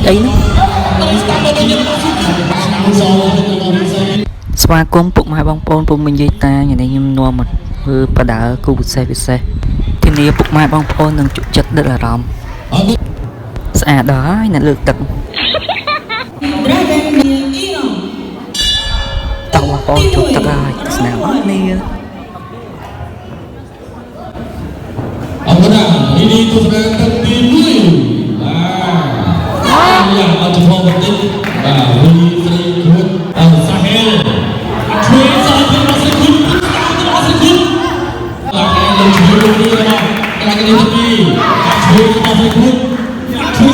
អីនោះស្វាគមន៍ពុកម៉ែបងប្អូនពុំមាននិយាយតាថ្ងៃនេះខ្ញុំនាំមកធ្វើបដើគូពិសេសធានាពុកម៉ែបងប្អូននឹងជក់ចិត្តដិតអារម្មណ៍ស្អាតដល់ហើយអ្នកលើកទឹកតោះបងប្អូនជក់ទឹកហើយស្នាមអត់គ្នាអរគុណនេះទស្សនាទឹកទី1យ៉ាងអត់ចំហបន្តិចបាទវិស្រីគួតសាហេលជួយសាហេលមកស្រីគួតមកស្រីគួតបាទលើជួយលោកនេះរបស់កណ្ដាលទី2ជួយមកស្រីគួតជួយ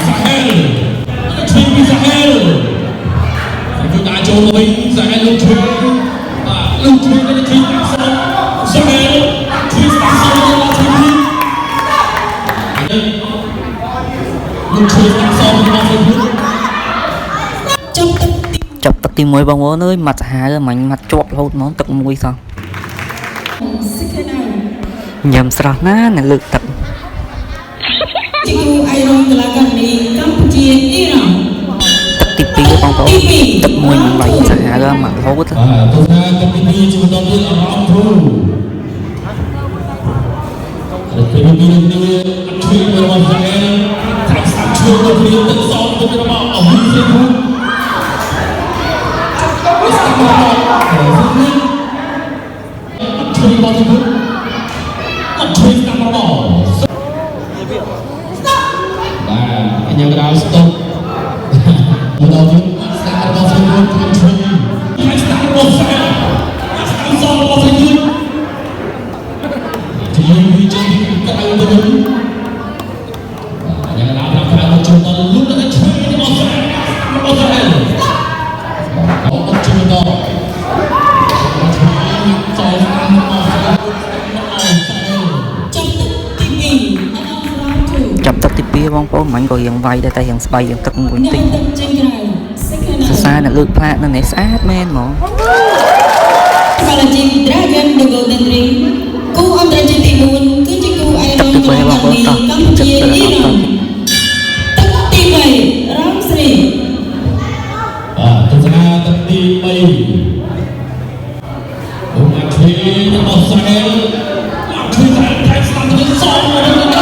សាហេលជួយពីសាហេលជួយដាក់ចូលវិញសាហេលលោកជួយបាទលោកជួយទៅជួយសាហេលជួយសាហេលមកស្រីគួតលោកជួយសាហេលមកស្រីគួតចាប់ទឹកទី1បងប្អូនអើយមាត់សាហាវមាញ់មាត់ជាប់រហូតហ្មងទឹកមួយសោះញ៉ាំស្រស់ណាស់លើកទឹកទីគូអៃរ៉ុងកលាកានីកម្ពុជាអ៊ីរ៉ង់ទឹកទី2បងប្អូនទឹកមួយមិនបាញ់សាហាវមករហូតទស្សនាទឹកទី2ជាបន្តទៀតអរអព្រោះពេលនេះជួយរបស់សាហាវថាសាប់ជួយទៅព្រៀងទឹកសងទៅរបស់អវិសេគូជួយមកទៅអត់ជួយតាមរបបបាទអញ្ចឹងក្រៅស្តុកមកដល់វិញស្ដាប់របស់ស្រីជួយជួយស្ដាប់របស់ស្រីស្ដាប់របស់ស្រីជួយវិជ័យក្រៅទៅវិញអញ្ចឹងដល់ក្រៅមកជួយដល់លុបទៅជួយរបស់ស្រីរបស់ស្រីអត់ជួយដល់ចាប់ទឹកទី2បងប្អូនមិញក៏រៀងវាយដែរតែរៀងស្បៃរៀងទឹកមួយតិចសរសើរអ្នកលើកផ្លាកនៅនេះស្អាតមែនហ្មង Challenging Dragon The Golden Ring គូអន្តរជាតិទី4គឺជាគូអៃរ៉ុងកលាកានីកម្ពុជាអ៊ីរ៉ង់ទឹកទី3រ៉ាំស្រីបាទទស្សនាទឹកទី3ông ăn thuê nó bao xe thuê giải thái sao nó xong rồi nó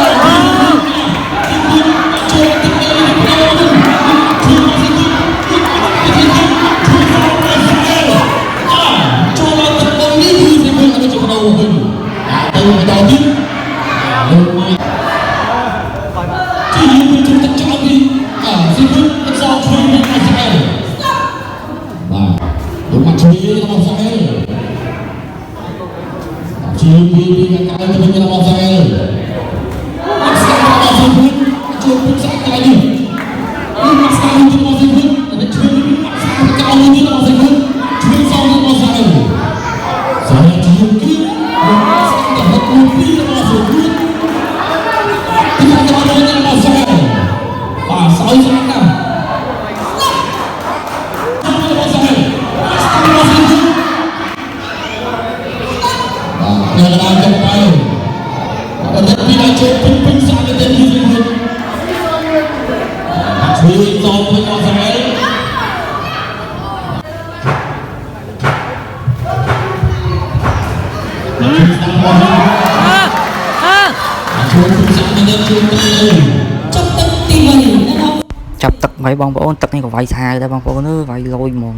ចាប់ទឹកໄວបងប្អូនទឹកនេះក៏វាយសាហាវដែរបងប្អូនអើយវាយលយហ្មង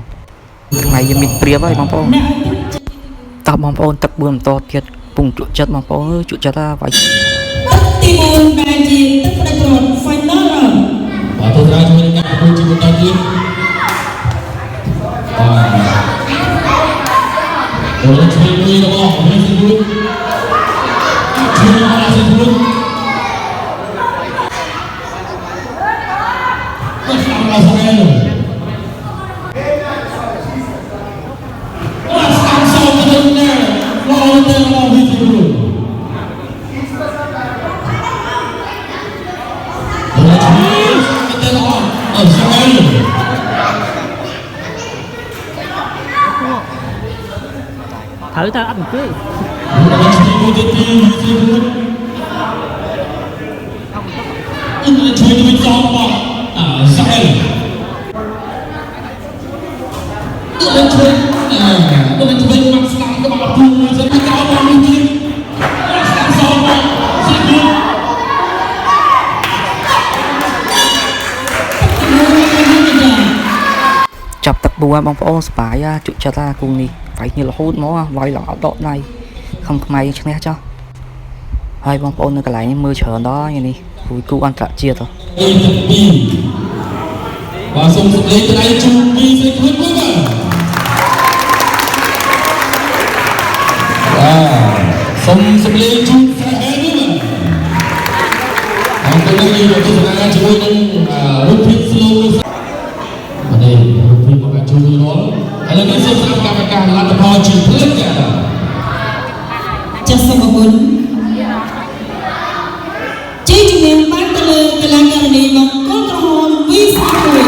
ថ្ងៃយើងមានព្រៀបហើយបងប្អូនតោះបងប្អូនទឹកបឿនបន្តទៀតពុំជក់ចិត្តបងប្អូនអើយជក់ចិត្តហើយវាយទី4ដែលជាទឹកផ្ដាច់ព្រាត់ Final Round បាទទស្សនាជាមួយនឹងអ្នកជួយបន្តទៀតបាទចូលជួយមួយរបស់វិសេគូជួយរបស់វិសេគូត្រូវតែអត់អង្គុយជួយជួយចោលបង Sahel lên chơi lên chơi mặt sẵn các bạn cùng sẽ bị cao vào mình đi sẵn sau mà sẽ đi ចាប់ទឹកបួបងប្អូនសប្បាយជក់ចិត្តគូនេះវាយគ្នារហូតមកវាយឡើងអត់ដកដៃខំខ្មែរឈ្នះចុះហើយបងប្អូននៅកន្លែងនេះមើលច្រើនដល់ថ្ងៃនេះគូគូអន្តរជាតិ và dùng sự lấy cái này chung đi sẽ quyết quyết dùng sự lấy chung sẽ hết nữa tôi đang đi vào tôi sẽ chúng tôi đang rút phim slow ở đây rút phim của các chú đó hay là cái sự sang càng là tập hòa chỉ hết cả chắc sao mà muốn chỉ chúng em bắt cái làng cái này mà có cơ hội vi phạm rồi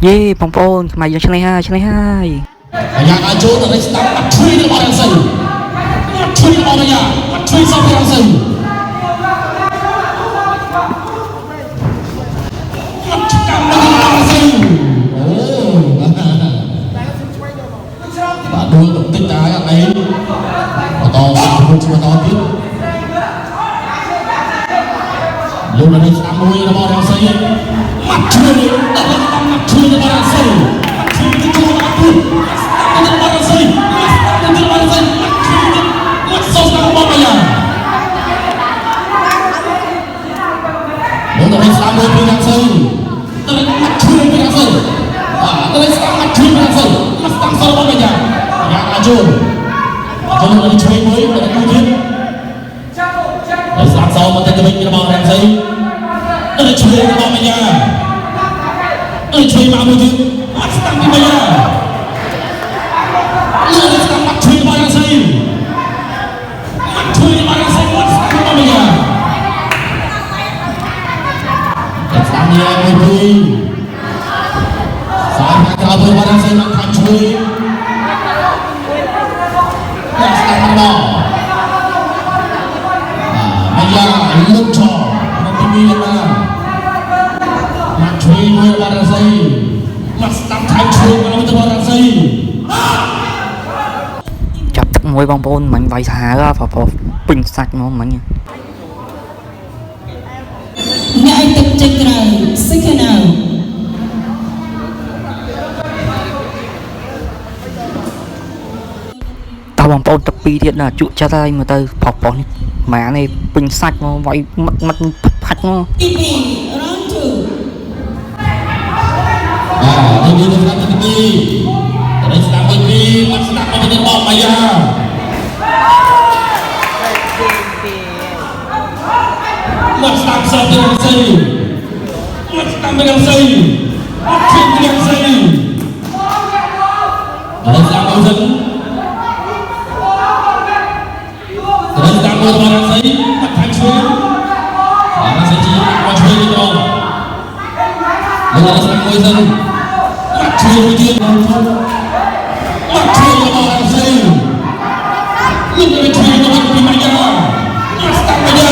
Ye, bong bong, mai yang chenai hai. Yang ajo tu start chui di orang sen. Chui di orang ya, chui sampai orang sen. Bạn đuôi động tích đá yang ấy. To, không cuma to tiếp. Lúc này sang đuôi là bao orang sen. Mặt chui di orang sen. Chui mà một chút, mắt tăng đi bây giờ. Lưỡi tăng mắt chui bao nhiêu giây? Mắt chui bao nhiêu giây? Mắt tăng bao nhiêu? Mắt tăng đi em chui. Sai mắt cao bao nhiêu giây mắt tăng chui. Mắt tăng bao. Bây giờ lúc trò nó tìm đi là mắt chui bao nhiêu giây? Mắt tăng thái chui bao nhiêu giây? ចាប់ទឹកមួយបងប្អូនមិញវាយសាហាវពេញសាច់ហ្មងមិញ អ្នកឲ្យទឹកចេញក្រៅសិក្ខាណាតើបងប្អូនទឹកពីរទៀតណាជក់ចិត្តហើយមើលទៅផុសនេះម៉ានេះពេញសាច់មកវាយមិត្តផាច់មក ទី2 round 2 ini dia nak tinggi. Dari sedang tinggi, mas nak menjadi bom maya. Mas tak sampai dengan saya. Mas tak dengan saya. Mas dengan saya. Dari sedang urusan. Dari sedang urusan saya, mas tak cuy. Mas saya cakap mas cuy ni dong. Dari sedang urusan. Chui với chuyện mắt chui là bao hàng giây lúc này chui là bao nhiêu bây giờ mắt tăng bây giờ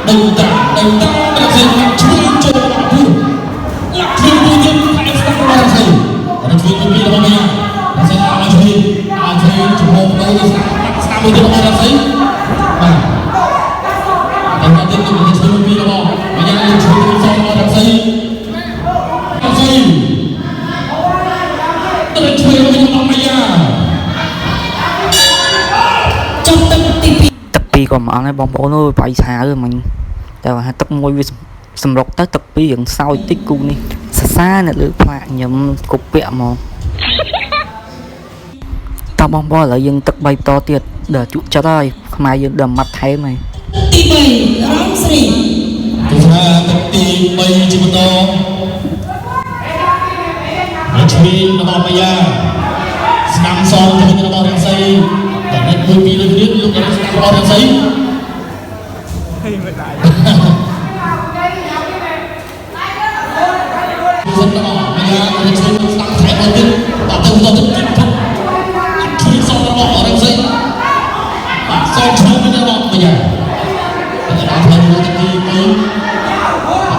đầu tăng bây giờ mắt chui cho bạn thu mắt chui với chuyện phải tăng bao hàng giây và chui với chuyện là bao nhiêu là sẽ làm chui chủ hộ đâu là sao với chuyện là bao hàng giây và đầu tiên là chui với chuyện là bao bây giờ là chui với chuyện là bao hàng giâyទឹកពីរក៏មិនអស់ដែរបងប្អូនអើយវាយសាហាវមិញតែថាទឹកមួយវាសម្រុកទៅទឹកពីររៀងសោយតិចគូនេះសរសើរអ្នកលើផ្លាកញ៉ាំគប់ពាក់ហ្មងតើបងប្អូនឥឡូវយើងទឹក3បន្តទៀតដល់ជក់ចិត្តហើយខ្មែរយើងដល់ម៉ាត់ថែមហើយទី3 round 3 ទី3ជាបន្ត Chui nó bao giờ năm son cho nó bao đằng xây để nó vui vì lúc biết lúc đó nó bao đằng xây rất là bây giờ nó chui nó tăng thái bao nhiêu tạo thành ra rất là Sao chơi với nhau bây giờ? Bây giờ đã thấy nó thì mới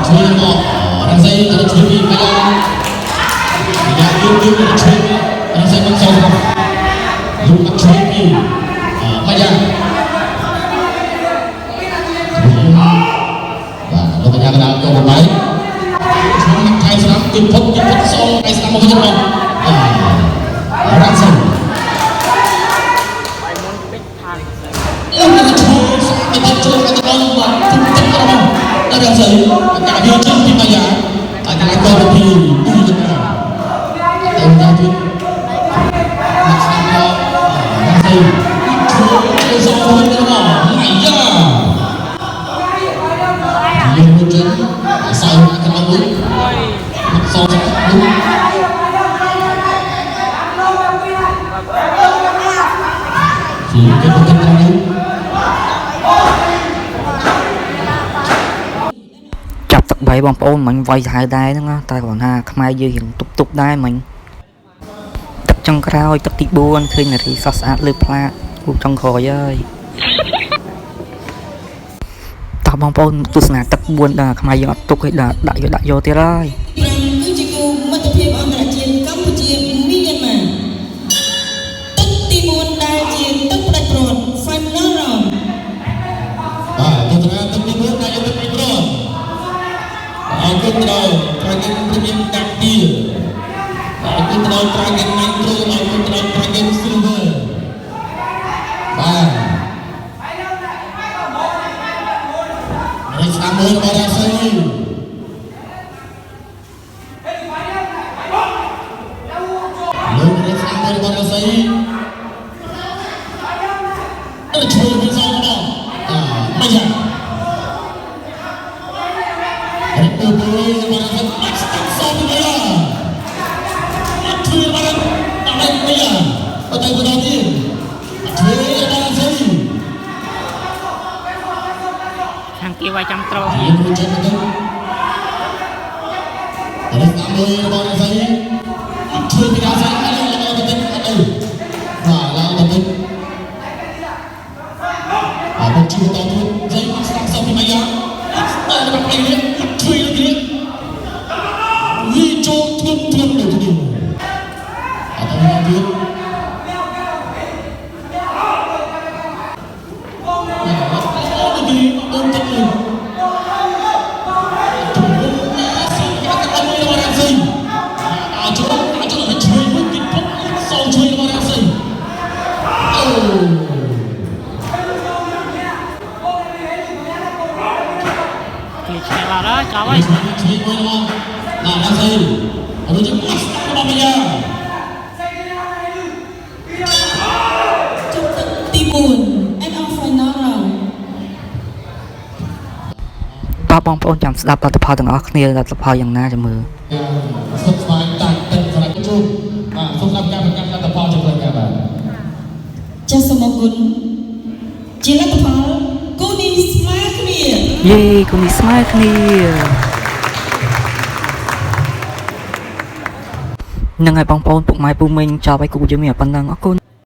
chơi họ đang dây nó chơi vì bây giờ yêu là chơi nó sẽ vẫn sâu không? Lúc nó chơi vì bây giờ và lúc bây giờ đã có một máy chúng nó thay sang kịp phút sau thay sang một cái chân đang dần đang dậy cả điều chân thì bây giờ tại cái con thì đi được nào em ra tuyến mặt sang đó đang dậy chúa do thôi nữa mà mày ra nhiều người chân sai cái nó đúng mặt sau đúng thì cái con chân đúngចាប់ទឹក3បងប្អូនមិញវាយហៅដែរហ្នឹងណាតែគ្រាន់ថាខ្មែរយើងរៀងទុបដែរមិញទឹកចុងក្រោយទឹកទី4ឃើញនារីសស្អាតលើផ្លាកគូចុងក្រោយហើយតោះបងប្អូនទស្សនាទឹក4ដល់ខ្មែរយើងអត់ទុកឲ្យដាក់យកទៀតហើយ គឺជាគូមិត្តភាពអន្តរជាតិកម្ពុជាមីយ៉ាន់ម៉ាទឹកទី4ដែលជាទឹកផ្ដាច់ព្រាត់ Final Round ទស្សនាទឹកទី4ដែលទឹកទី5អរគុណដល់ប្រធានជំនាញដាក់ទីអរគុណដល់ប្រធានណាត់គ្រូអរគុណដល់ប្រធាន Silver បាទហើយស្ដាប់មើលបងស្រីលោករៀបស្ដាប់មើលបងស្រីជួយពីសងបងមិនយ៉ាងItu boleh barang ekstra saudara. Itu barang barang dia. Betul betul dia. Itu barang saya. ខាងគេវាយចាំត្រង់ Ini betul betul. Ada tamu barang saya. Itu tidak saya ada yang betul betul. Nah, yang betul. Apa cerita tu? Saya masih sampai bayar. Tak ada apa ini. Chơi nó kia ghi cho thương được cái điều ở đây là biết cái gì ôm thật mình chỗ là chơi với cái phút sau chơi nó đang xây vào đó cháu ơi là đang xây ở đây chúng ta có bây giờ trongទឹកទី4 and our final round តើបងប្អូនចាំស្ដាប់លទ្ធផលទាំងអស់គ្នាលទ្ធផលយ៉ាងណាចាំមើល សុខស្វែងតាំងទឹកសម្រាប់ជួបបាទសូមรับការប្រកាសលទ្ធផលចំពោះការបាទ ចាសសូមអរគុណជាលទ្ធផលគូនេះស្មើគ្នា យេគូនេះស្មើគ្នានឹងហើយបងប្អូនពុកម៉ែពូមីងចប់ឲ្យគូយើងមានប៉ុណ្ណឹងអរគុណ